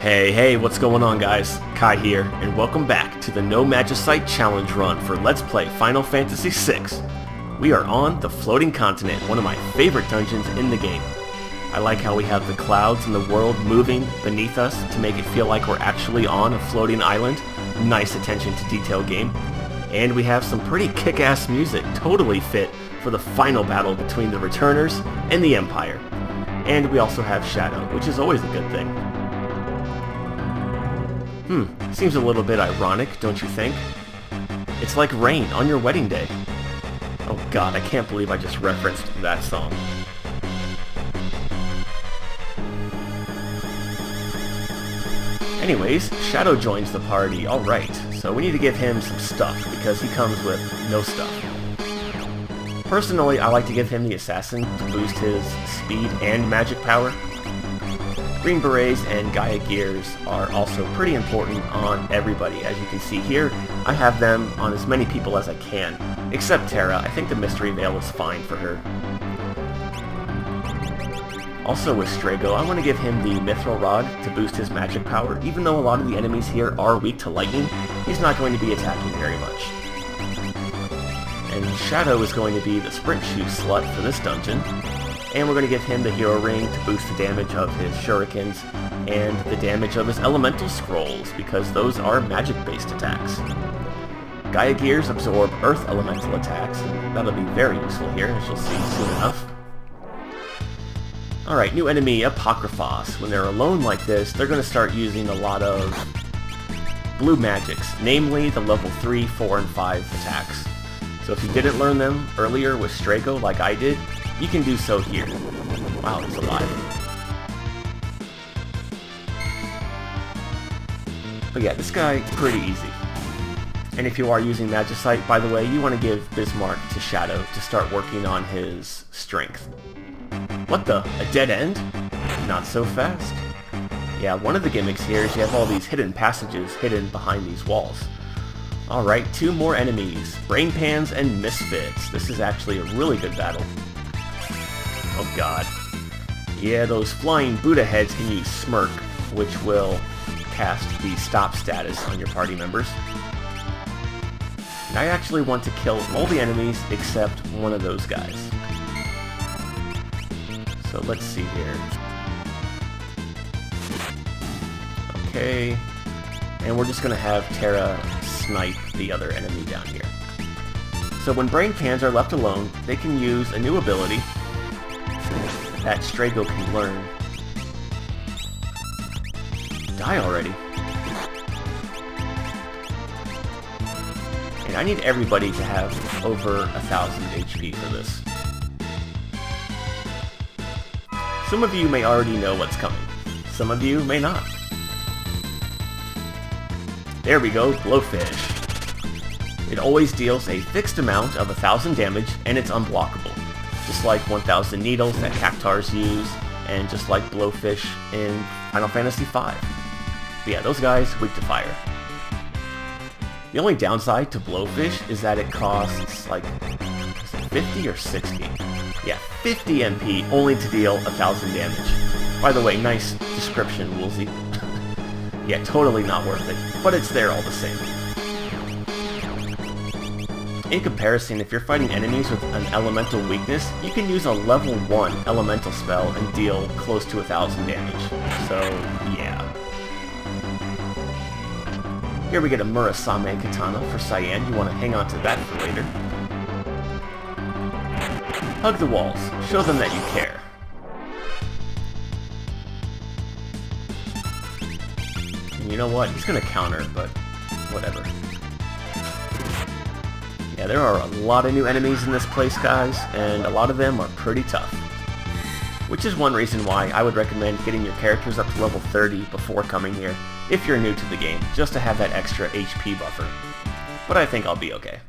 Hey, what's going on guys? Kai here, and welcome back to the No Magicite Challenge Run for Let's Play Final Fantasy VI. We are on the Floating Continent, one of my favorite dungeons in the game. I like how we have the clouds and the world moving beneath us to make it feel like we're actually on a floating island. Nice attention to detail game. And we have some pretty kick-ass music, totally fit for the final battle between the Returners and the Empire. And we also have Shadow, which is always a good thing. Seems a little bit ironic, don't you think? It's like rain on your wedding day. Oh god, I can't believe I just referenced that song. Anyways, Shadow joins the party, alright, so we need to give him some stuff, because he comes with no stuff. Personally, I like to give him the Assassin to boost his speed and magic power. Green Berets and Gaia Gears are also pretty important on everybody. As you can see here, I have them on as many people as I can, except Terra. I think the Mystery Veil is fine for her. Also with Strago, I want to give him the Mithril Rod to boost his magic power. Even though a lot of the enemies here are weak to lightning, he's not going to be attacking very much. And Shadow is going to be the Sprint Shoe slut for this dungeon. And we're going to give him the Hero Ring to boost the damage of his Shurikens and the damage of his Elemental Scrolls, because those are magic-based attacks. Gaia Gears absorb Earth Elemental attacks, and that'll be very useful here, as you'll see soon enough. Alright, new enemy, Apocryphos. When they're alone like this, they're going to start using a lot of blue magics, namely the level 3, 4, and 5 attacks. So if you didn't learn them earlier with Strago like I did, you can do so here. Wow, he's alive. But yeah, this guy, pretty easy. And if you are using Magicite, by the way, you want to give Bismarck to Shadow to start working on his strength. What the? A dead end? Not so fast. Yeah, one of the gimmicks here is you have all these hidden passages hidden behind these walls. Alright, two more enemies. Brainpans and Misfits. This is actually a really good battle. Oh god. Yeah, those flying Buddha heads can use Smirk, which will cast the stop status on your party members. And I actually want to kill all the enemies except one of those guys. So let's see here. Okay. And we're just going to have Terra snipe the other enemy down here. So when Brainpans are left alone, they can use a new ability that Strago can learn. Die already. And I need everybody to have over 1,000 HP for this. Some of you may already know what's coming. Some of you may not. There we go, Blowfish. It always deals a fixed amount of 1,000 damage, and it's unblockable. Just like 1,000 Needles that Cactars use, and just like Blowfish in Final Fantasy V. But yeah, those guys, weak to fire. The only downside to Blowfish is that it costs, like, is it 50 or 60? Yeah, 50 MP only to deal 1,000 damage. By the way, nice description, Woolsey. Yeah, totally not worth it, but it's there all the same. In comparison, if you're fighting enemies with an elemental weakness, you can use a level 1 elemental spell and deal close to 1,000 damage. So, yeah. Here we get a Murasame Katana for Cyan. You want to hang on to that for later. Hug the walls. Show them that you care. And you know what? He's going to counter, but whatever. Yeah, there are a lot of new enemies in this place, guys, and a lot of them are pretty tough. Which is one reason why I would recommend getting your characters up to level 30 before coming here, if you're new to the game, just to have that extra HP buffer. But I think I'll be okay.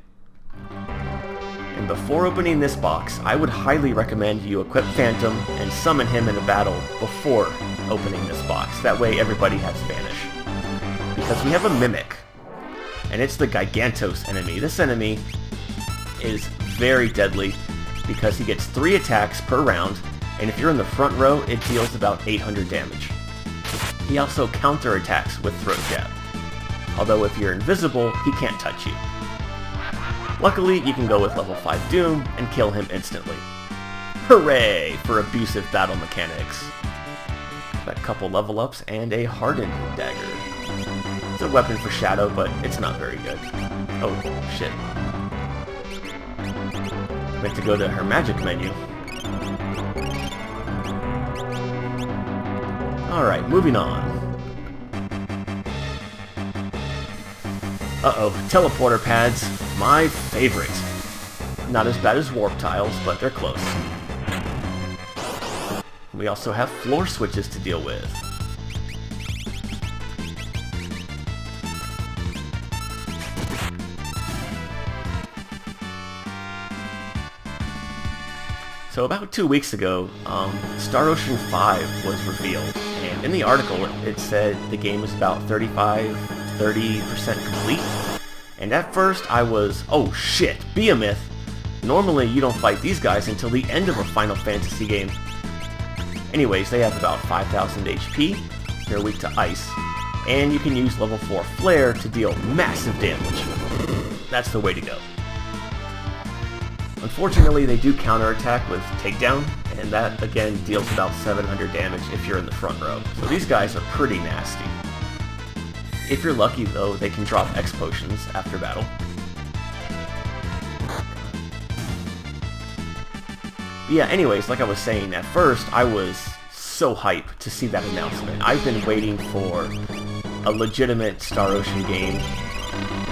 And before opening this box, I would highly recommend you equip Phantom and summon him in a battle before opening this box. That way everybody has Vanish. Because we have a Mimic. And it's the Gigantos enemy. This enemy is very deadly because he gets 3 attacks per round, and if you're in the front row, it deals about 800 damage. He also counterattacks with Throat Jab, although if you're invisible, he can't touch you. Luckily, you can go with level 5 Doom and kill him instantly. Hooray for abusive battle mechanics! Got a couple level ups and a hardened dagger. It's a weapon for Shadow, but it's not very good. Oh, shit. Meant to go to her magic menu. Alright, moving on. Uh-oh, teleporter pads. My favorite. Not as bad as warp tiles, but they're close. We also have floor switches to deal with. So about 2 weeks ago, Star Ocean 5 was revealed, and in the article it said the game was about 30% complete. And at first I was, oh shit, Behemoth! Normally you don't fight these guys until the end of a Final Fantasy game. Anyways, they have about 5,000 HP, they're weak to ice, and you can use level 4 Flare to deal massive damage. That's the way to go. Unfortunately, they do counterattack with Takedown, and that again deals about 700 damage if you're in the front row. So these guys are pretty nasty. If you're lucky though, they can drop X potions after battle. But yeah, anyways, like I was saying, at first I was so hyped to see that announcement. I've been waiting for a legitimate Star Ocean game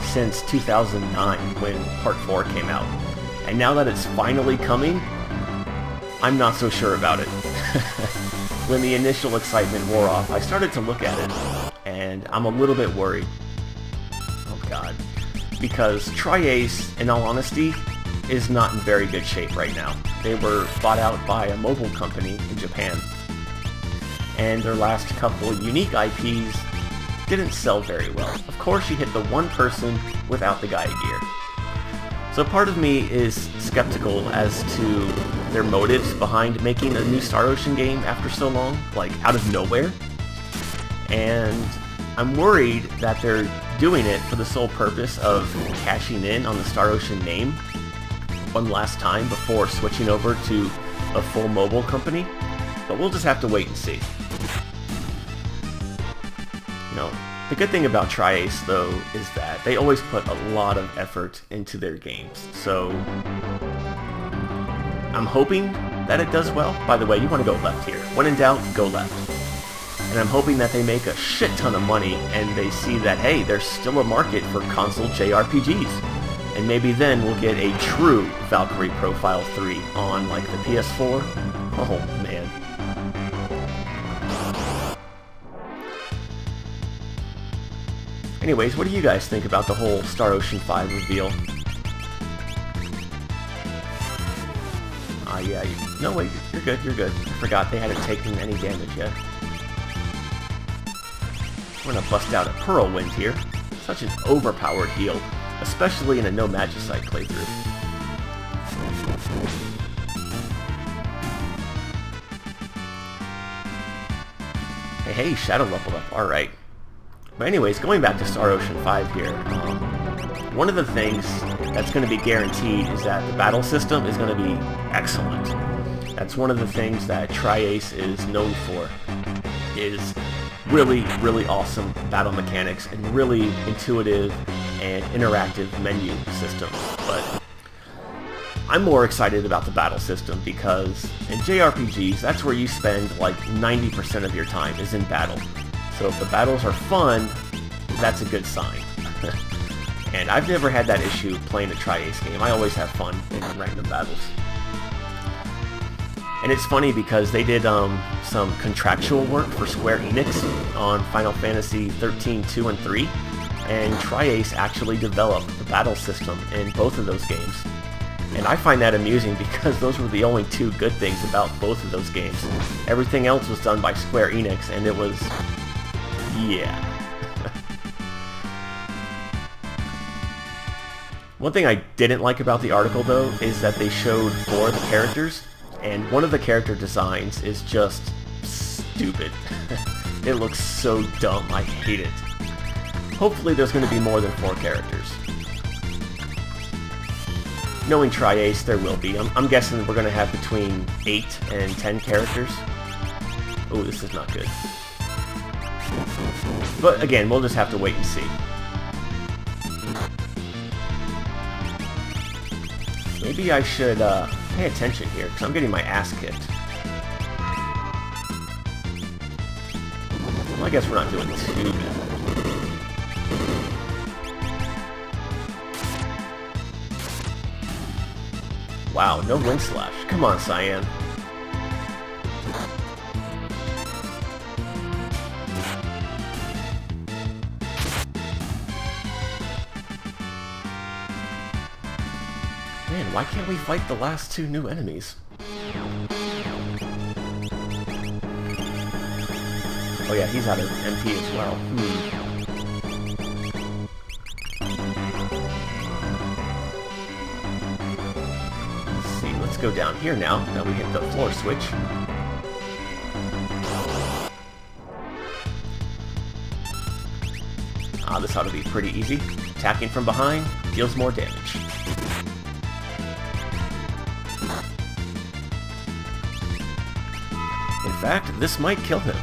since 2009 when Part 4 came out. And now that it's finally coming, I'm not so sure about it. When the initial excitement wore off, I started to look at it, and I'm a little bit worried. Oh god. Because Tri-Ace, in all honesty, is not in very good shape right now. They were bought out by a mobile company in Japan, and their last couple unique IPs didn't sell very well. Of course, you hit the one person without the Gaia gear. So part of me is skeptical as to their motives behind making a new Star Ocean game after so long, like out of nowhere. And I'm worried that they're doing it for the sole purpose of cashing in on the Star Ocean name one last time before switching over to a full mobile company. But we'll just have to wait and see. You know, the good thing about Tri-Ace, though, is that they always put a lot of effort into their games, so I'm hoping that it does well. By the way, you want to go left here. When in doubt, go left. And I'm hoping that they make a shit ton of money and they see that, hey, there's still a market for console JRPGs. And maybe then we'll get a true Valkyrie Profile 3 on, like, the PS4. Oh, man. Anyways, what do you guys think about the whole Star Ocean 5 reveal? Yeah, no wait, you're good, you're good. I forgot they hadn't taken any damage yet. We're gonna bust out a Whirlwind here. Such an overpowered heal, especially in a no Magicite playthrough. Hey, Shadow leveled up, alright. But anyways, going back to Star Ocean 5 here, one of the things that's going to be guaranteed is that the battle system is going to be excellent. That's one of the things that Tri-Ace is known for, is really, really awesome battle mechanics and really intuitive and interactive menu systems. But I'm more excited about the battle system because in JRPGs, that's where you spend like 90% of your time is in battle. So if the battles are fun, that's a good sign. And I've never had that issue playing a Tri-Ace game. I always have fun in random battles. And it's funny because they did some contractual work for Square Enix on Final Fantasy 13, 2, and 3. And Tri-Ace actually developed the battle system in both of those games. And I find that amusing because those were the only two good things about both of those games. Everything else was done by Square Enix, and it was... yeah. One thing I didn't like about the article, though, is that they showed 4 of the characters, and one of the character designs is just stupid. It looks so dumb. I hate it. Hopefully there's going to be more than 4 characters. Knowing Tri-Ace, there will be. I'm guessing we're going to have between 8 and 10 characters. Oh, this is not good. But again, we'll just have to wait and see. Maybe I should pay attention here, because I'm getting my ass kicked. Well, I guess we're not doing too bad. Wow, no Wind Slash. Come on, Cyan. Man, why can't we fight the last 2 new enemies? Oh yeah, he's out of MP as well. Let's see, let's go down here now that we hit the floor switch. Ah, this ought to be pretty easy. Attacking from behind deals more damage. In fact, this might kill him.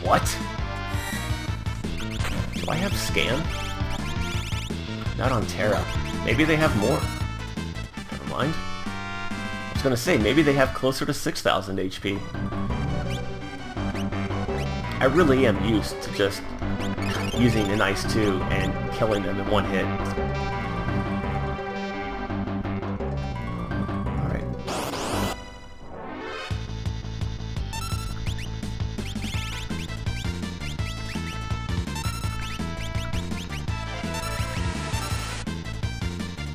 What? Do I have Scan? Not on Terra. Maybe they have more. Never mind. I was gonna say, maybe they have closer to 6,000 HP. I really am used to just using an Ice 2 and killing them in one hit.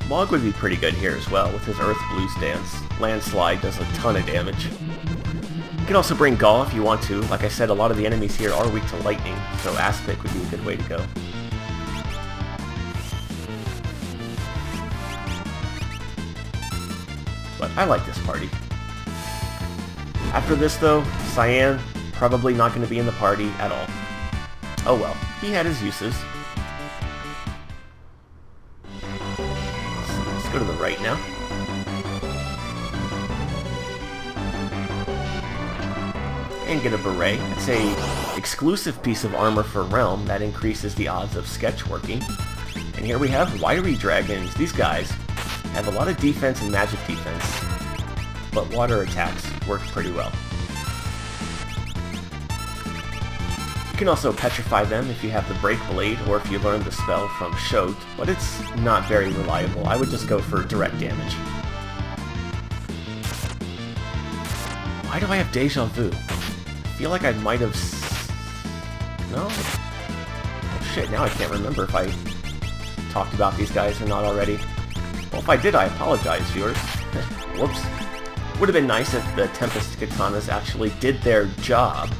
Mog would be pretty good here as well with his Earth Blue stance. Landslide does a ton of damage. You can also bring Gaw if you want to. Like I said, a lot of the enemies here are weak to lightning, so Aspic would be a good way to go. But I like this party. After this though, Cyan probably not going to be in the party at all. Oh well, he had his uses. Let's go to the right now. And get a beret. It's a exclusive piece of armor for Realm that increases the odds of sketch working. And here we have Wiry Dragons. These guys have a lot of defense and magic defense, but water attacks work pretty well. You can also petrify them if you have the Break Blade or if you learn the spell from Shote, but it's not very reliable. I would just go for direct damage. Why do I have Deja Vu? I feel like I might have... No? Oh shit, now I can't remember if I talked about these guys or not already. Well, if I did, I apologize, viewers. Whoops. Would have been nice if the Tempest Katanas actually did their job.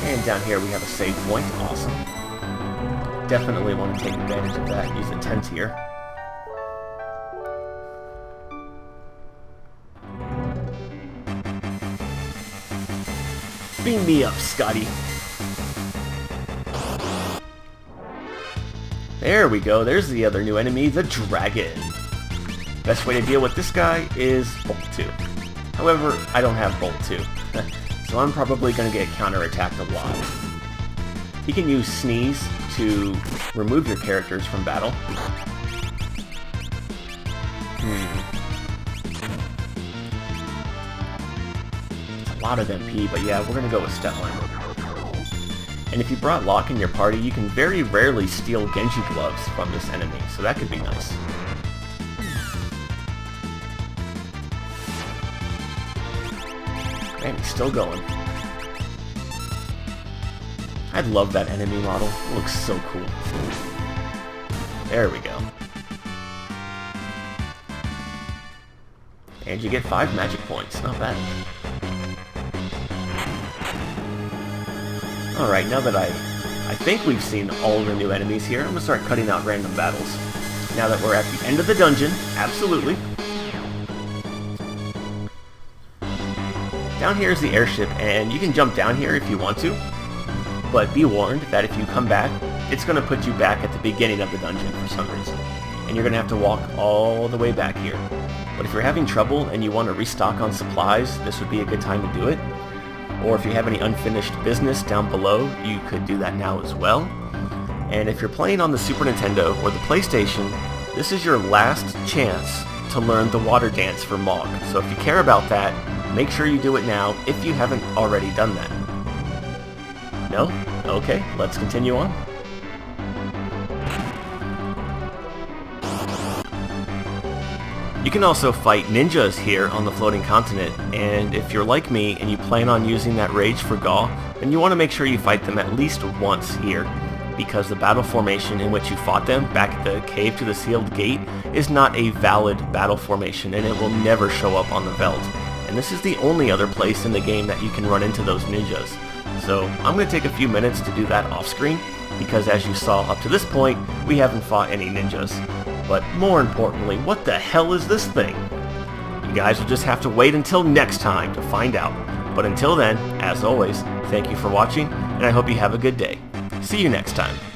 And down here we have a save point. Awesome. Definitely want to take advantage of that. Use a 10 tier. Beam me up, Scotty. There we go. There's the other new enemy, the Dragon. Best way to deal with this guy is Bolt 2. However, I don't have Bolt 2. So I'm probably going to get counterattacked a lot. You can use Sneeze to remove your characters from battle. It's a lot of MP, but yeah, we're going to go with Stepline. And if you brought Locke in your party, you can very rarely steal Genji gloves from this enemy, so that could be nice. Man, he's still going. I love that enemy model. It looks so cool. There we go. And you get 5 magic points, not bad. Alright, now that I think we've seen all the new enemies here, I'm going to start cutting out random battles. Now that we're at the end of the dungeon, absolutely. Down here is the airship, and you can jump down here if you want to, but be warned that if you come back, it's going to put you back at the beginning of the dungeon for some reason, and you're going to have to walk all the way back here. But if you're having trouble and you want to restock on supplies, this would be a good time to do it. Or if you have any unfinished business down below, you could do that now as well. And if you're playing on the Super Nintendo or the PlayStation, this is your last chance to learn the water dance for Mog. So if you care about that, make sure you do it now if you haven't already done that. No? Okay, let's continue on. You can also fight ninjas here on the floating continent, and if you're like me and you plan on using that rage for Gaul, then you want to make sure you fight them at least once here, because the battle formation in which you fought them back at the Cave to the Sealed Gate is not a valid battle formation, and it will never show up on the Veldt. And this is the only other place in the game that you can run into those ninjas. So I'm going to take a few minutes to do that off screen, because as you saw up to this point, we haven't fought any ninjas. But more importantly, what the hell is this thing? You guys will just have to wait until next time to find out. But until then, as always, thank you for watching, and I hope you have a good day. See you next time.